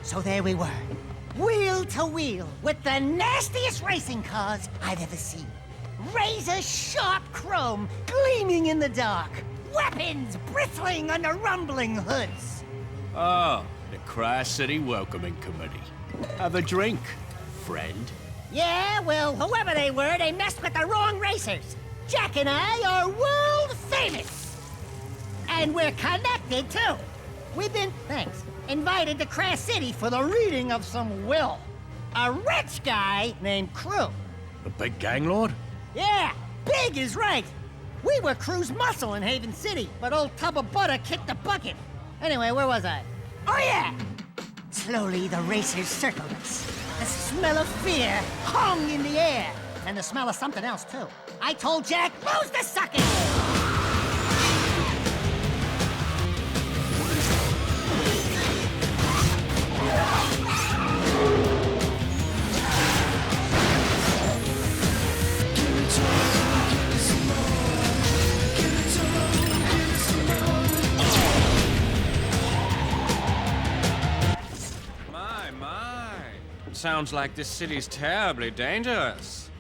So there we were, wheel to wheel, with the nastiest racing cars I've ever seen. Razor-sharp chrome gleaming in the dark. Weapons bristling under rumbling hoods. Oh, the Kras City Welcoming Committee. Have a drink, friend. Yeah, well, whoever they were, they messed with the wrong racers. Jak and I are world famous. And we're connected, too. We've been, invited to Kras City for the reading of some will. A rich guy named Crew. The big gang lord? Yeah, big is right. We were Crew's muscle in Haven City, but old Tub of Butter kicked the bucket. Anyway, where was I? Oh, yeah! Slowly, the racers circled us. The smell of fear hung in the air. And the smell of something else, too. I told Jak, lose the suckers! Sounds like this city's terribly dangerous.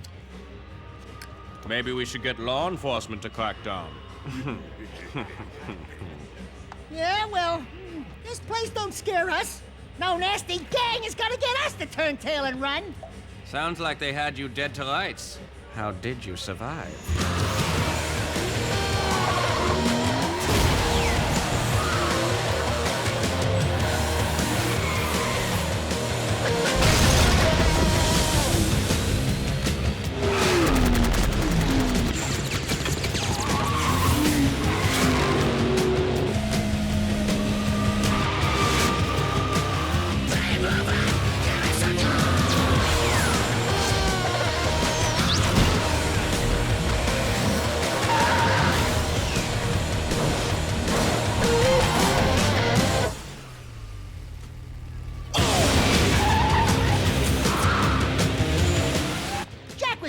Maybe we should get law enforcement to crack down. Yeah, well, this place don't scare us. No nasty gang is gonna get us to turn tail and run. Sounds like they had you dead to rights. How did you survive?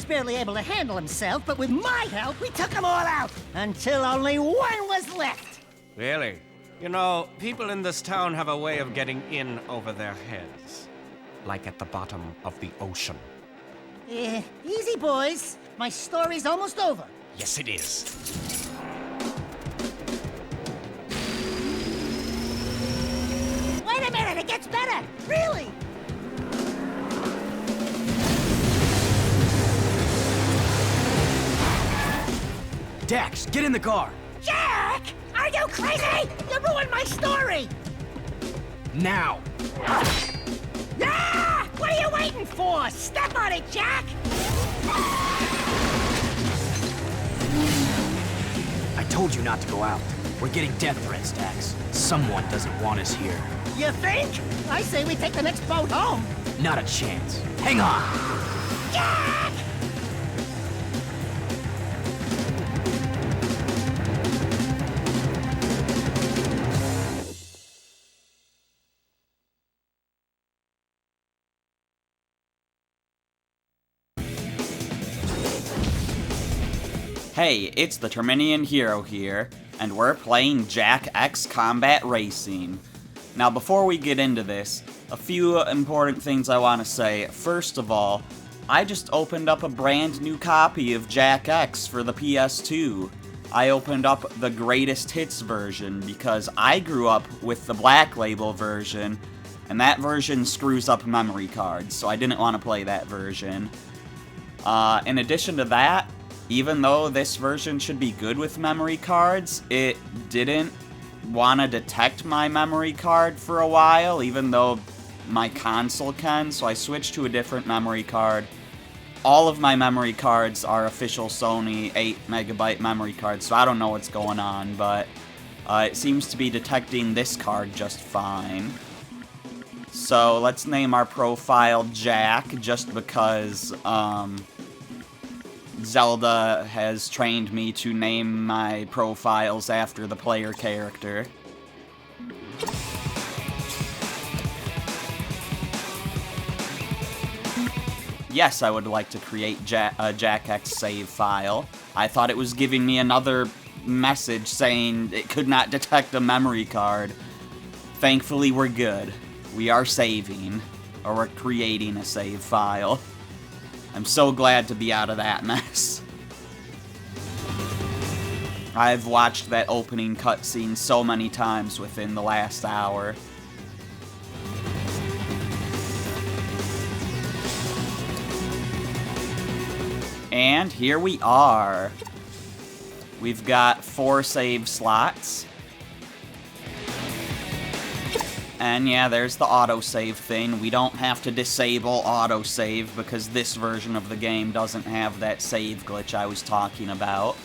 Barely able to handle himself, but with my help, we took them all out, until only one was left. Really? You know, people in this town have a way of getting in over their heads. Like at the bottom of the ocean. Easy, boys. My story's almost over. Yes, it is. Wait a minute, it gets better! Really! Dax, get in the car! Jak! Are you crazy? You ruined my story! Now! Yeah! What are you waiting for? Step on it, Jak! I told you not to go out. We're getting death threats, Dax. Someone doesn't want us here. You think? I say we take the next boat home. Not a chance. Hang on! Jak! Hey, it's the Terminian Hero here, and we're playing Jak X Combat Racing. Now before we get into this, a few important things I want to say. First of all, I just opened up a brand new copy of Jak X for the PS2. I opened up the Greatest Hits version because I grew up with the Black Label version, and that version screws up memory cards, so I didn't want to play that version. In addition to that, even though this version should be good with memory cards, it didn't want to detect my memory card for a while, even though my console can, so I switched to a different memory card. All of my memory cards are official Sony 8MB memory cards, so I don't know what's going on, but it seems to be detecting this card just fine. So let's name our profile Jak, just because Zelda has trained me to name my profiles after the player character. Yes, I would like to create a Jak X save file. I thought it was giving me another message saying it could not detect a memory card. Thankfully, we're good. We are saving, or we're creating a save file. I'm so glad to be out of that mess. I've watched that opening cutscene so many times within the last hour. And here we are. We've got 4 save slots. And yeah, there's the autosave thing. We don't have to disable autosave because this version of the game doesn't have that save glitch I was talking about.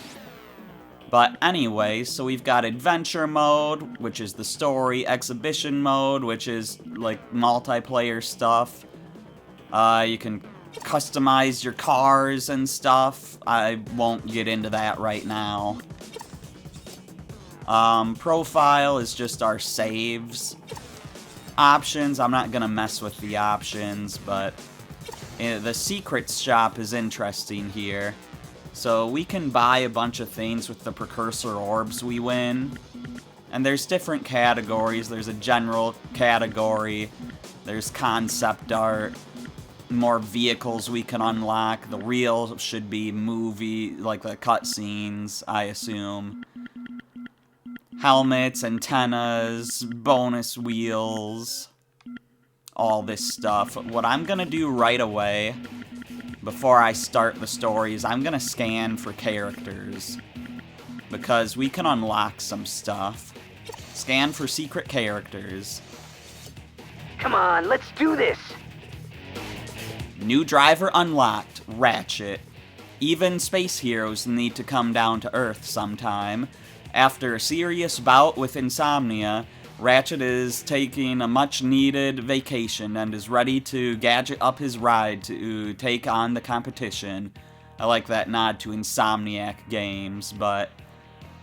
But anyway, so we've got adventure mode, which is the story, exhibition mode, which is like multiplayer stuff. You can customize your cars and stuff. I won't get into that right now. Profile is just our saves. Options, I'm not gonna mess with the options, but the secrets shop is interesting here. So we can buy a bunch of things with the precursor orbs we win. And there's different categories. There's a general category. There's concept art. More vehicles we can unlock. The real should be movie, like the cutscenes, I assume. Helmets, antennas, bonus wheels, all this stuff. What I'm gonna do right away, before I start the story, is I'm gonna scan for characters. Because we can unlock some stuff. Scan for secret characters. Come on, let's do this! New driver unlocked, Ratchet. Even space heroes need to come down to Earth sometime. After a serious bout with insomnia, Ratchet is taking a much-needed vacation and is ready to gadget up his ride to take on the competition. I like that nod to Insomniac games, but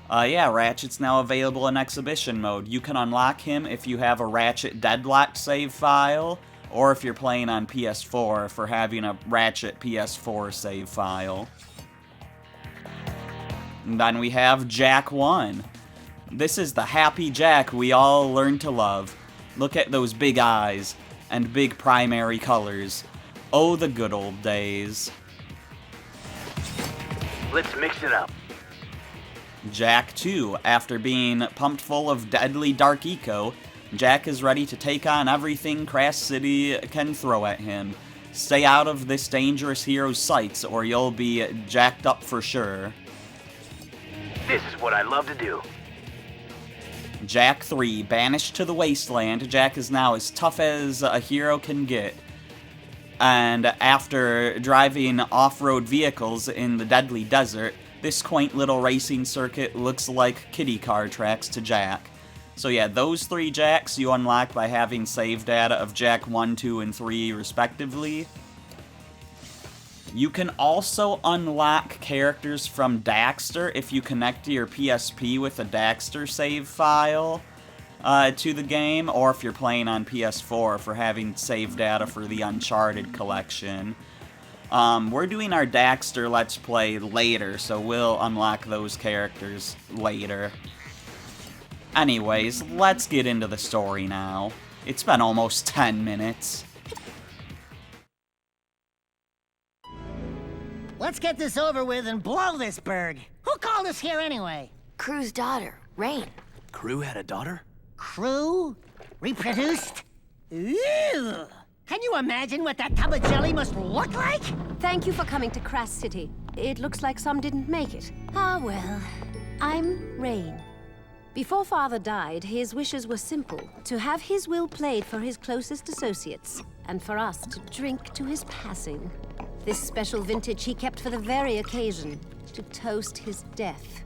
yeah, Ratchet's now available in exhibition mode. You can unlock him if you have a Ratchet deadlocked save file, or if you're playing on PS4 for having a Ratchet PS4 save file. And then we have Jak 1. This is the happy Jak we all learned to love. Look at those big eyes and big primary colors. Oh, the good old days. Let's mix it up. Jak 2. After being pumped full of deadly dark eco, Jak is ready to take on everything Kras City can throw at him. Stay out of this dangerous hero's sights or you'll be jacked up for sure. This is what I love to do. Jak 3. Banished to the wasteland, Jak is now as tough as a hero can get. And after driving off-road vehicles in the deadly desert, this quaint little racing circuit looks like kiddie car tracks to Jak. So yeah, those 3 Jaks you unlock by having save data of Jak 1, 2, and 3 respectively. You can also unlock characters from Daxter if you connect to your PSP with a Daxter save file to the game, or if you're playing on PS4 for having save data for the Uncharted collection. We're doing our Daxter Let's Play later, so we'll unlock those characters later. Anyways, let's get into the story now. It's been almost 10 minutes. Let's get this over with and blow this berg. Who called us here anyway? Crew's daughter, Rain. Crew had a daughter? Crew? Reproduced? Ew! Can you imagine what that tub of jelly must look like? Thank you for coming to Kras City. It looks like some didn't make it. Ah, well. I'm Rain. Before Father died, his wishes were simple. To have his will played for his closest associates, and for us to drink to his passing. This special vintage he kept for the very occasion, to toast his death.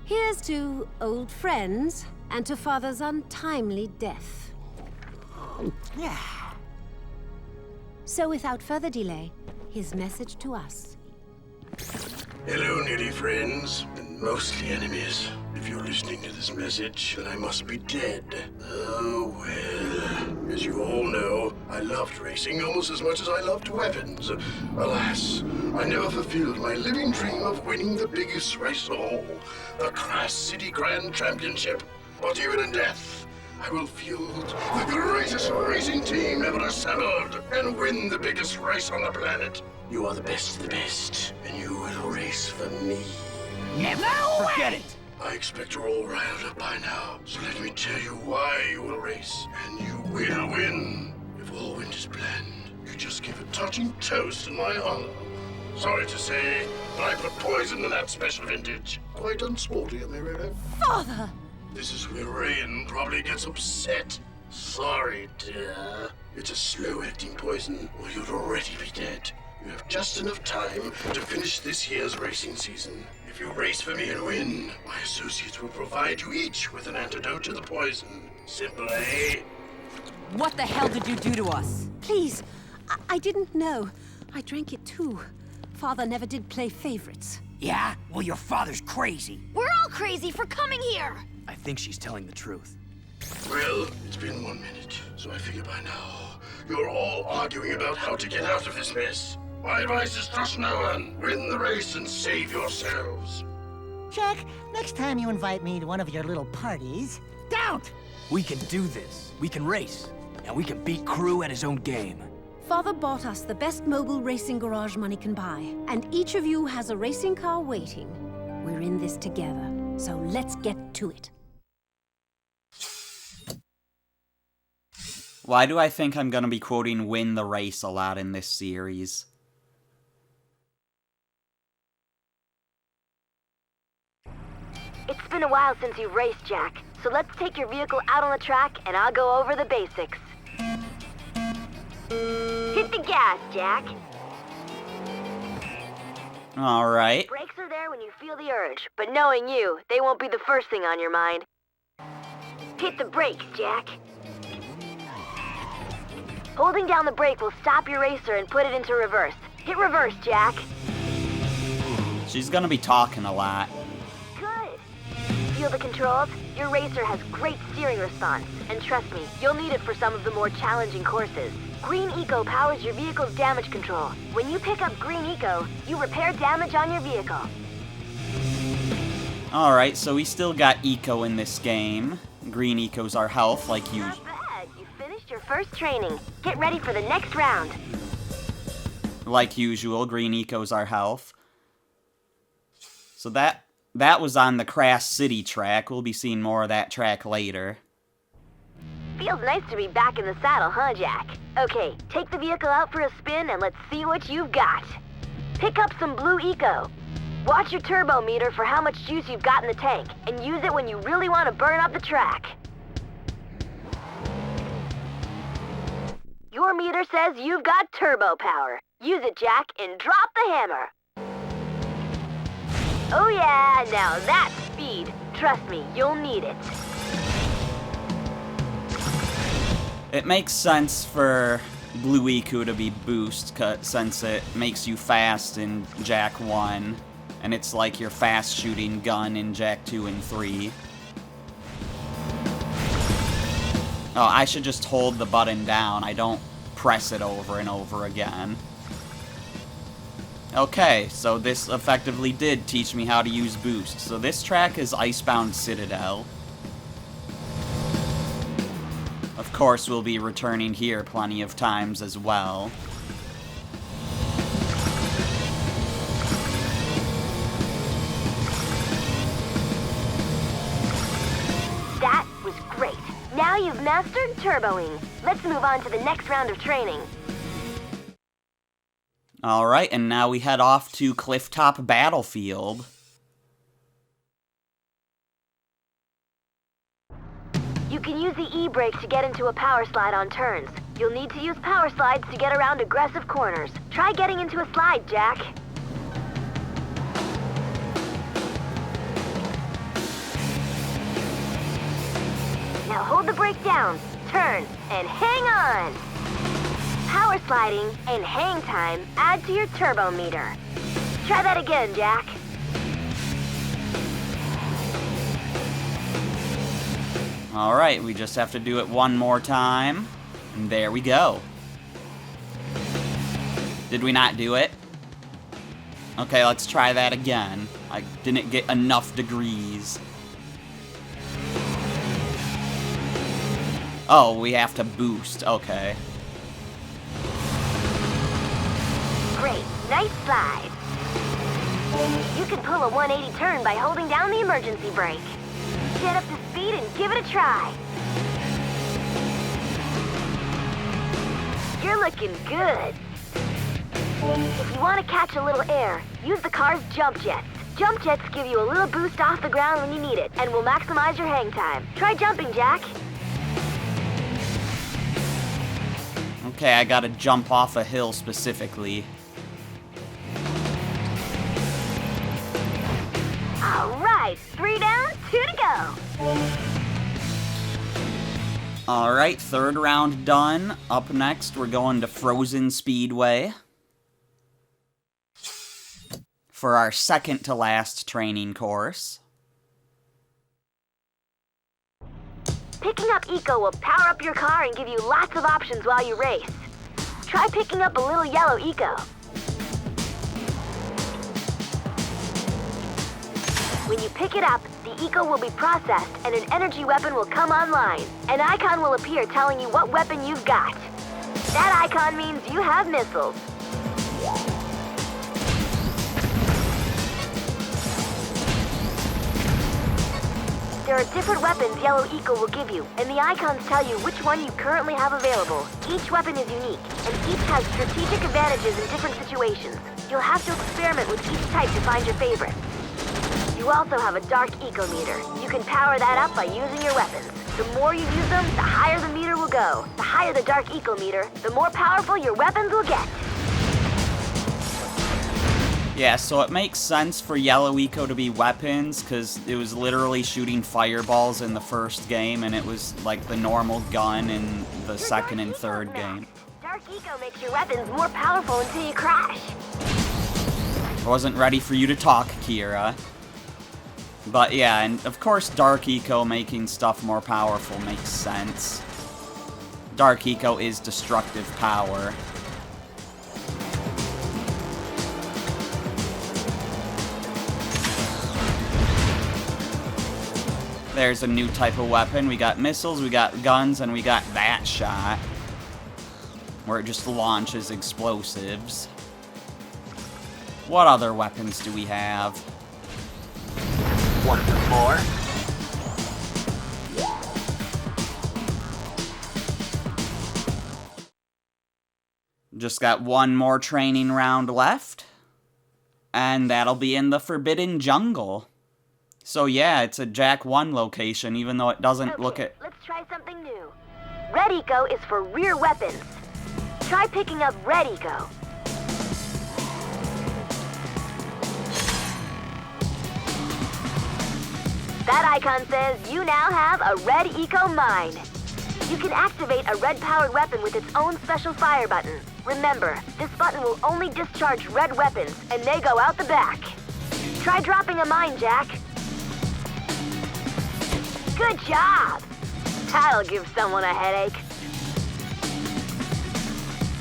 Here's to old friends, and to Father's untimely death. So without further delay, his message to us. Hello, nearly friends, and mostly enemies. If you're listening to this message, then I must be dead. Oh, well. As you all know, I loved racing almost as much as I loved weapons. Alas, I never fulfilled my living dream of winning the biggest race of all, the Kras City Grand Championship. But even in death, I will field the greatest greatest racing team ever assembled and win the biggest race on the planet. You are the best of the best, and you will race for me. Never Forget it! I expect you're all riled up by now, so let me tell you why you will race, and you will win. If all went as planned, you just give a touching toast in my honor. Sorry to say, but I put poison in that special vintage. Quite unsporty, am I right? Father! This is where Rain probably gets upset. Sorry, dear. It's a slow-acting poison, or you'd already be dead. You have just enough time to finish this year's racing season. If you race for me and win, my associates will provide you each with an antidote to the poison. Simple, eh? What the hell did you do to us? Please, I didn't know. I drank it too. Father never did play favorites. Yeah? Well, your father's crazy. We're all crazy for coming here! I think she's telling the truth. Well, it's been 1 minute, so I figure by now you're all arguing about how to get out of this mess. My advice is trust no one. Win the race and save yourselves. Jak, next time you invite me to one of your little parties, don't! We can do this. We can race. And we can beat Crew at his own game. Father bought us the best mobile racing garage money can buy, and each of you has a racing car waiting. We're in this together, so let's get to it. Why do I think I'm gonna be quoting win the race a lot in this series? It's been a while since you've raced, Jak, so let's take your vehicle out on the track and I'll go over the basics. Hit the gas, Jak. Alright. Brakes are there when you feel the urge, but knowing you, they won't be the first thing on your mind. Hit the brakes, Jak. Holding down the brake will stop your racer and put it into reverse. Hit reverse, Jak. She's gonna be talking a lot. Good. Feel the controls? Your racer has great steering response, and trust me, you'll need it for some of the more challenging courses. Green Eco powers your vehicle's damage control. When you pick up Green Eco, you repair damage on your vehicle. Alright, so we still got Eco in this game. Green Eco's our health, like usual. Not bad. You finished your first training. Get ready for the next round. Like usual, Green Eco's our health. So that was on the Kras City track. We'll be seeing more of that track later. Feels nice to be back in the saddle, huh, Jak? Okay, take the vehicle out for a spin and let's see what you've got. Pick up some blue Eco. Watch your turbo meter for how much juice you've got in the tank, and use it when you really want to burn up the track. Your meter says you've got turbo power. Use it, Jak, and drop the hammer. Oh yeah, now that's speed. Trust me, you'll need it. It makes sense for Blue Eco to be boost, since it makes you fast in Jak 1, and it's like your fast shooting gun in Jak 2 and 3. Oh, I should just hold the button down. I don't press it over and over again. Okay, so this effectively did teach me how to use boost. So this track is Icebound Citadel. Of course, we'll be returning here plenty of times as well. That was great. Now you've mastered turboing. Let's move on to the next round of training. Alright, and now we head off to Clifftop Battlefield. You can use the E-brake to get into a power slide on turns. You'll need to use power slides to get around aggressive corners. Try getting into a slide, Jak. Now hold the brake down, turn, and hang on! Power sliding and hang time add to your turbo meter. Try that again, Jak. Alright, we just have to do it one more time. And there we go. Did we not do it? Okay, let's try that again. I didn't get enough degrees. Oh, we have to boost. Okay. Great, nice slide. You can pull a 180 turn by holding down the emergency brake. Get up to speed and give it a try. You're looking good. If you want to catch a little air, use the car's jump jets. Jump jets give you a little boost off the ground when you need it, and will maximize your hang time. Try jumping, Jak. Okay, I gotta jump off a hill specifically. All right, 3 down, 2 to go. Alright, third round done. Up next, we're going to Frozen Speedway for our second to last training course. Picking up Eco will power up your car and give you lots of options while you race. Try picking up a little yellow Eco. When you pick it up, the Eco will be processed and an energy weapon will come online. An icon will appear telling you what weapon you've got. That icon means you have missiles. There are different weapons Yellow Eco will give you, and the icons tell you which one you currently have available. Each weapon is unique, and each has strategic advantages in different situations. You'll have to experiment with each type to find your favorite. You also have a dark eco meter. You can power that up by using your weapons. The more you use them, the higher the meter will go. The higher the dark eco meter, the more powerful your weapons will get. Yeah, so it makes sense for Yellow Eco to be weapons, because it was literally shooting fireballs in the first game, and it was like the normal gun in the second and third game. Dark eco makes your weapons more powerful until you crash. I wasn't ready for you to talk, Kira. But yeah, and of course Dark Eco making stuff more powerful makes sense. Dark Eco is destructive power. There's a new type of weapon. We got missiles, we got guns, and we got that shot, where it just launches explosives. What other weapons do we have? Want some more? Just got one more training round left, and that'll be in the Forbidden Jungle. So yeah, it's a Jak 1 location, even though it doesn't look at... Let's try something new. Red Eco is for rear weapons. Try picking up Red Eco. That icon says you now have a Red Eco Mine. You can activate a red-powered weapon with its own special fire button. Remember, this button will only discharge red weapons, and they go out the back. Try dropping a mine, Jak. Good job! That'll give someone a headache.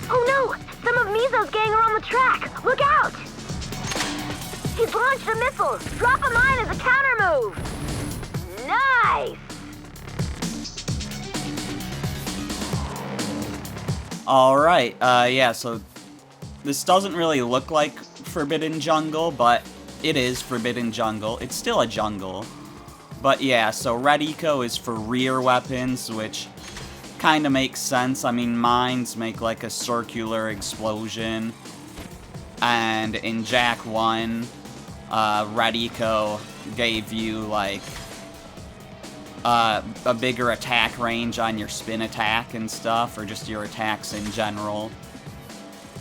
Oh no! Some of Mizo's gang are on the track! Look out! He's launched a missile! Drop a mine as a counter move! Nice! Alright, yeah, so this doesn't really look like Forbidden Jungle, but it is Forbidden Jungle. It's still a jungle. But yeah, so Red Eco is for rear weapons, which kind of makes sense. I mean, mines make like a circular explosion. And in Jak 1, Red Eco gave you like a bigger attack range on your spin attack and stuff, or just your attacks in general.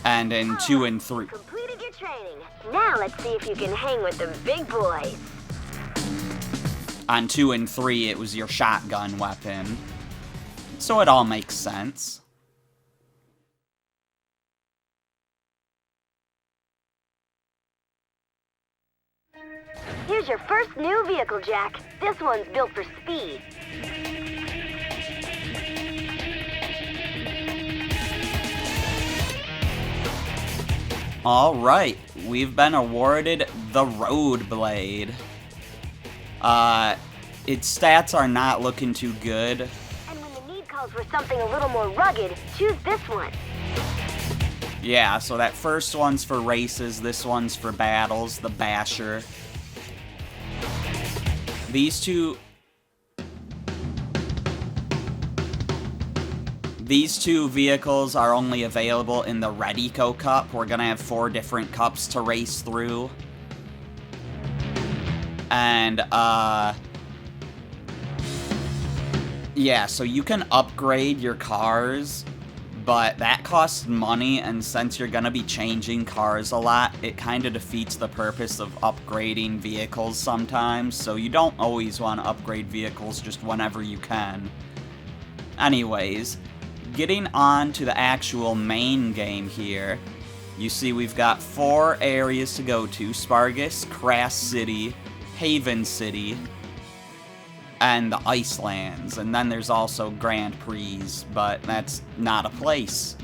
And in 2 and 3... Completed your training. Now let's see if you can hang with the big boys. On 2 and 3, it was your shotgun weapon. So it all makes sense. Here's your first new vehicle, Jak. This one's built for speed. Alright, we've been awarded the Road Blade. Its stats are not looking too good. And when the need calls vehicles were something a little more rugged, choose this one. Yeah, so that first one's for races, this one's for battles, the Basher. These two vehicles are only available in the Red Eco Cup. We're gonna have 4 different cups to race through. And, yeah, so you can upgrade your cars, but that costs money, and since you're gonna be changing cars a lot, it kind of defeats the purpose of upgrading vehicles sometimes, so you don't always want to upgrade vehicles just whenever you can. Anyways, getting on to the actual main game here, you see we've got 4 areas to go to: Spargus, Kras City, Haven City, and the Icelands, and then there's also Grand Prix, but that's not a place.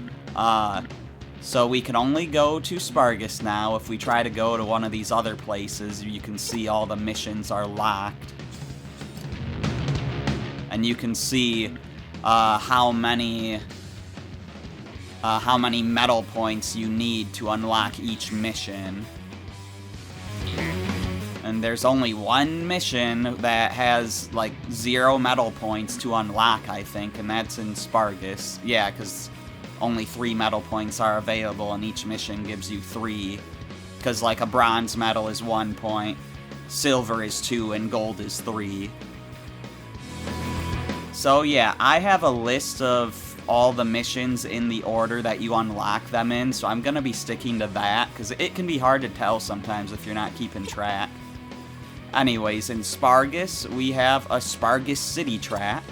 So we can only go to Spargus now. If we try to go to one of these other places, you can see all the missions are locked. And you can see how many medal points you need to unlock each mission. And there's only one mission that has, like, 0 medal points to unlock, I think, and that's in Spargus. Yeah, because only 3 medal points are available, and each mission gives you 3. Because, like, a bronze medal is 1 point, silver is 2, and gold is 3. So, yeah, I have a list of all the missions in the order that you unlock them in, so I'm going to be sticking to that, because it can be hard to tell sometimes if you're not keeping track. Anyways, in Spargus, we have a Spargus City track.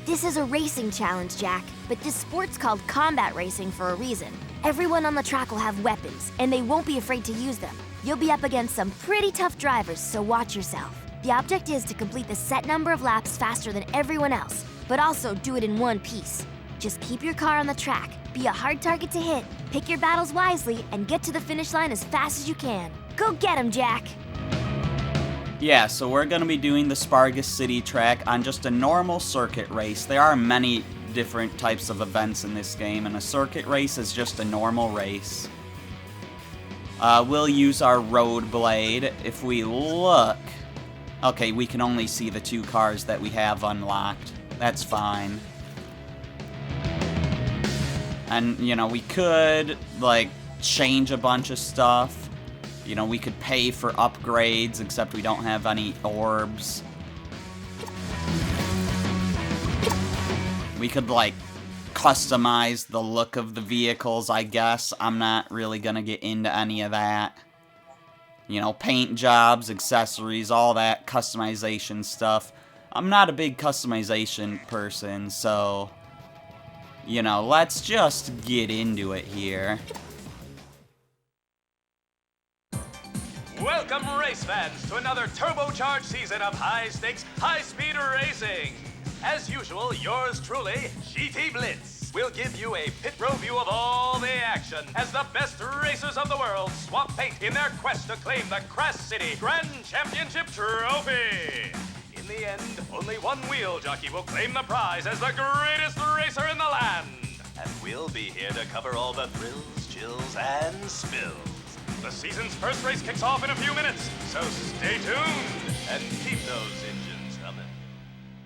This is a racing challenge, Jak, but this sport's called combat racing for a reason. Everyone on the track will have weapons, and they won't be afraid to use them. You'll be up against some pretty tough drivers, so watch yourself. The object is to complete the set number of laps faster than everyone else, but also do it in one piece. Just keep your car on the track, be a hard target to hit, pick your battles wisely, and get to the finish line as fast as you can. Go get 'em, Jak! Yeah, so we're going to be doing the Spargus City track on just a normal circuit race. There are many different types of events in this game, and a circuit race is just a normal race. We'll use our road blade. If we look... Okay, we can only see the 2 cars that we have unlocked. That's fine. And, you know, we could, like, change a bunch of stuff. You know, we could pay for upgrades, except we don't have any orbs. We could, like, customize the look of the vehicles, I guess. I'm not really gonna get into any of that. You know, paint jobs, accessories, all that customization stuff. I'm not a big customization person, so... You know, let's just get into it here. Welcome, race fans, to another turbocharged season of high-stakes, high-speed racing. As usual, yours truly, GT Blitz, will give you a pit row view of all the action as the best racers of the world swap paint in their quest to claim the Kras City Grand Championship Trophy. In the end, only one wheel jockey will claim the prize as the greatest racer in the land. And we'll be here to cover all the thrills, chills, and spills. The season's first race kicks off in a few minutes, so stay tuned and keep those engines coming.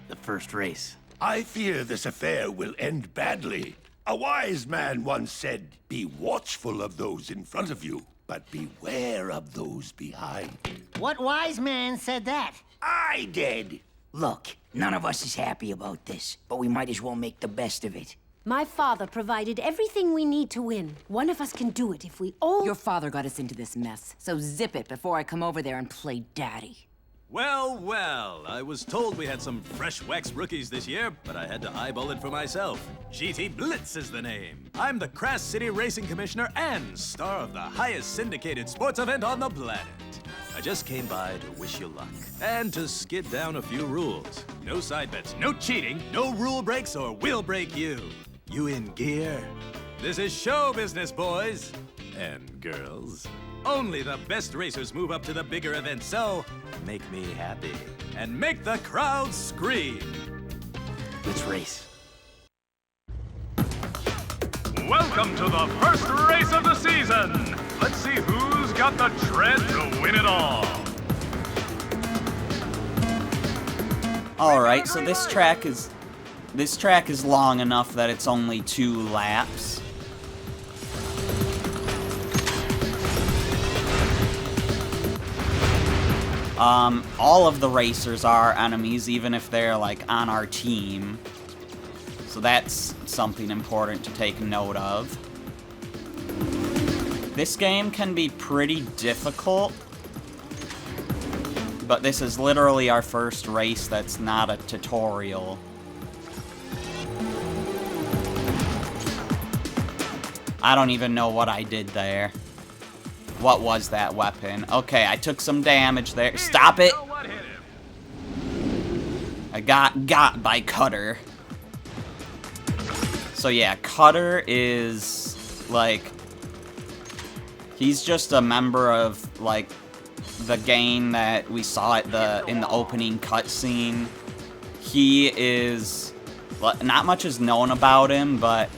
The first race. I fear this affair will end badly. A wise man once said, "Be watchful of those in front of you, but beware of those behind." What wise man said that? I did. Look, none of us is happy about this, but we might as well make the best of it. My father provided everything we need to win. One of us can do it if we all... Your father got us into this mess, so zip it before I come over there and play daddy. Well, well, I was told we had some fresh wax rookies this year, but I had to eyeball it for myself. GT Blitz is the name. I'm the Kras City Racing Commissioner and star of the highest syndicated sports event on the planet. I just came by to wish you luck and to skid down a few rules. No side bets, no cheating, no rule breaks or we'll break you. You in gear? This is show business, boys and girls. Only the best racers move up to the bigger events, so make me happy and make the crowd scream. Let's race. Welcome to the first race of the season. Let's see who's got the tread to win it all. Alright, so this track is long enough that it's only 2 laps. All of the racers are enemies, even if they're, like, on our team. So that's something important to take note of. This game can be pretty difficult, but this is literally our first race that's not a tutorial. I don't even know what I did there. What was that weapon? Okay, I took some damage there. Stop it! I got by Cutter. So yeah, Cutter is, like, he's just a member of, like, the gang that we saw at in the opening cutscene. He is, not much is known about him, but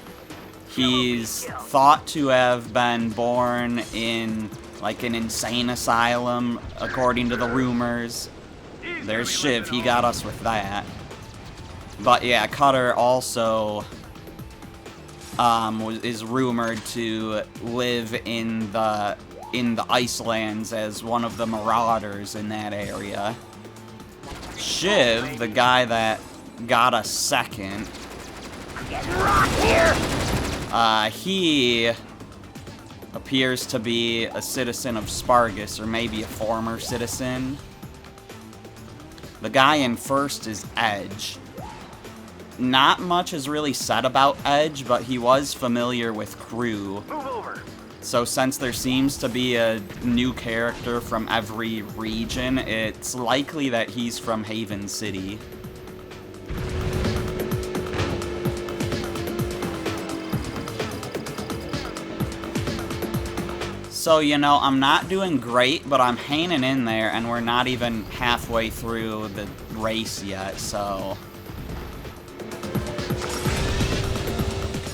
he's thought to have been born in, like, an insane asylum, according to the rumors. There's Shiv, he got us with that. But yeah, Cutter also is rumored to live in the Icelands as one of the marauders in that area. Shiv, the guy that got us second, he appears to be a citizen of Spargus, or maybe a former citizen. The guy in first is Edge. Not much is really said about Edge, but he was familiar with Crew. So since there seems to be a new character from every region, it's likely that he's from Haven City. So, you know, I'm not doing great, but I'm hanging in there, and we're not even halfway through the race yet, so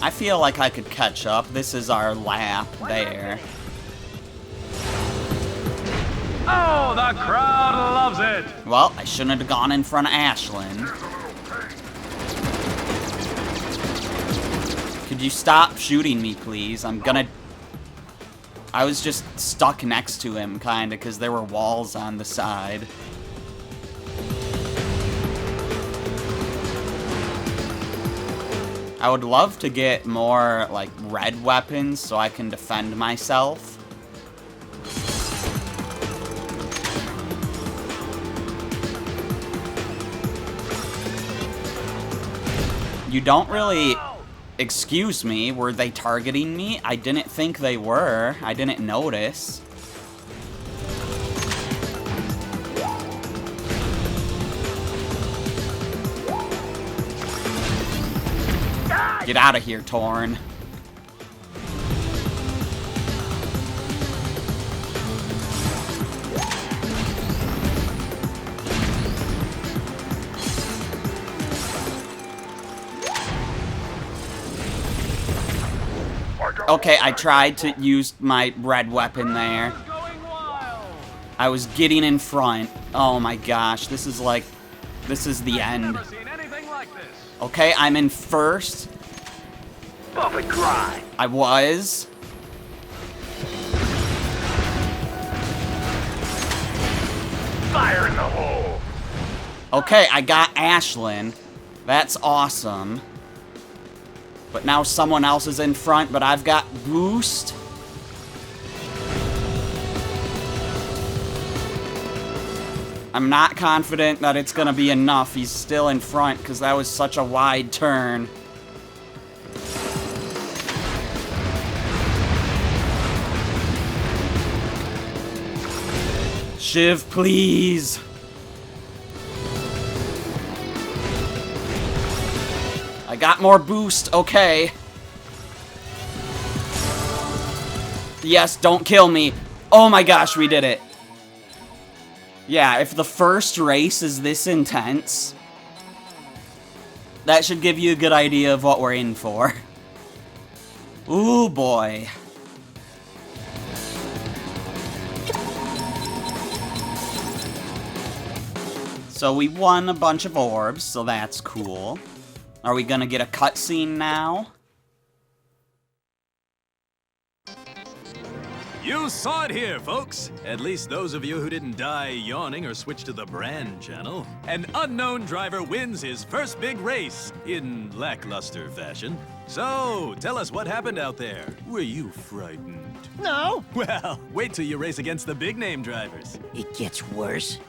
I feel like I could catch up. This is our lap there. Oh, the crowd loves it! Well, I shouldn't have gone in front of Ashlyn. Could you stop shooting me, please? I was just stuck next to him, kinda, because there were walls on the side. I would love to get more, like, red weapons so I can defend myself. You don't really... Excuse me, were they targeting me? I didn't think they were. I didn't notice. Get out of here, Torn. Okay, I tried to use my red weapon there. I was getting in front. Oh my gosh, this is the end. Okay, I'm in first. Buffett cry. I was. Fire in the hole. Okay, I got Ashlyn. That's awesome. But now someone else is in front, but I've got boost. I'm not confident that it's gonna be enough. He's still in front because that was such a wide turn. Shiv, please. I got more boost, okay. Yes, don't kill me. Oh my gosh, we did it. Yeah, if the first race is this intense, that should give you a good idea of what we're in for. Ooh, boy. So we won a bunch of orbs, so that's cool. Are we gonna get a cutscene now? You saw it here, folks. At least those of you who didn't die yawning or switch to the brand channel. An unknown driver wins his first big race in lackluster fashion. So, tell us what happened out there. Were you frightened? No. Well, wait till you race against the big-name drivers. It gets worse.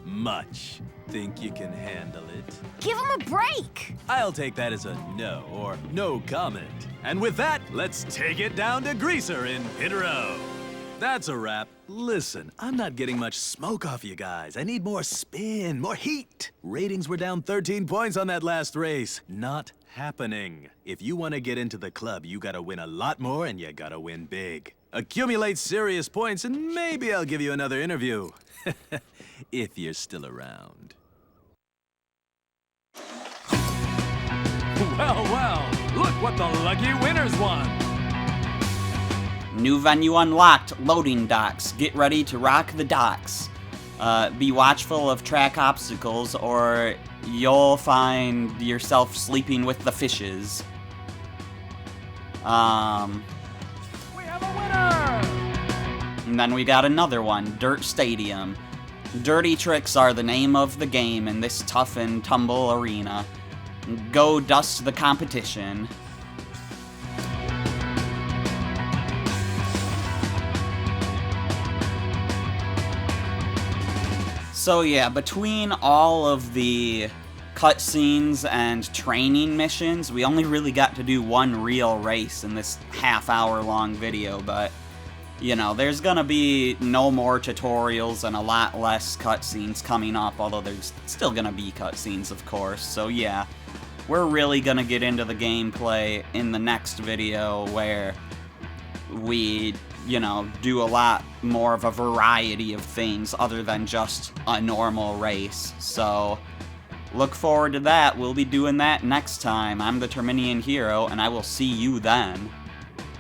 Much. Think you can handle it? Give him a break! I'll take that as a no, or no comment. And with that, let's take it down to Greaser in Pit Row. That's a wrap. Listen, I'm not getting much smoke off you guys. I need more spin, more heat. Ratings were down 13 points on that last race. Not happening. If you want to get into the club, you gotta win a lot more and you gotta win big. Accumulate serious points and maybe I'll give you another interview. If you're still around. Well, well, look what the lucky winners won. New venue unlocked, loading docks. Get ready to rock the docks. Be watchful of track obstacles or you'll find yourself sleeping with the fishes. We have a winner! And then we got another one, Dirt Stadium. Dirty tricks are the name of the game in this tough and tumble arena. Go dust the competition. So yeah, between all of the cutscenes and training missions, we only really got to do one real race in this half-hour-long video, but, you know, there's gonna be no more tutorials and a lot less cutscenes coming up, although there's still gonna be cutscenes, of course, so yeah. We're really gonna get into the gameplay in the next video where we, you know, do a lot more of a variety of things other than just a normal race. So, look forward to that. We'll be doing that next time. I'm the Terminian Hero, and I will see you then.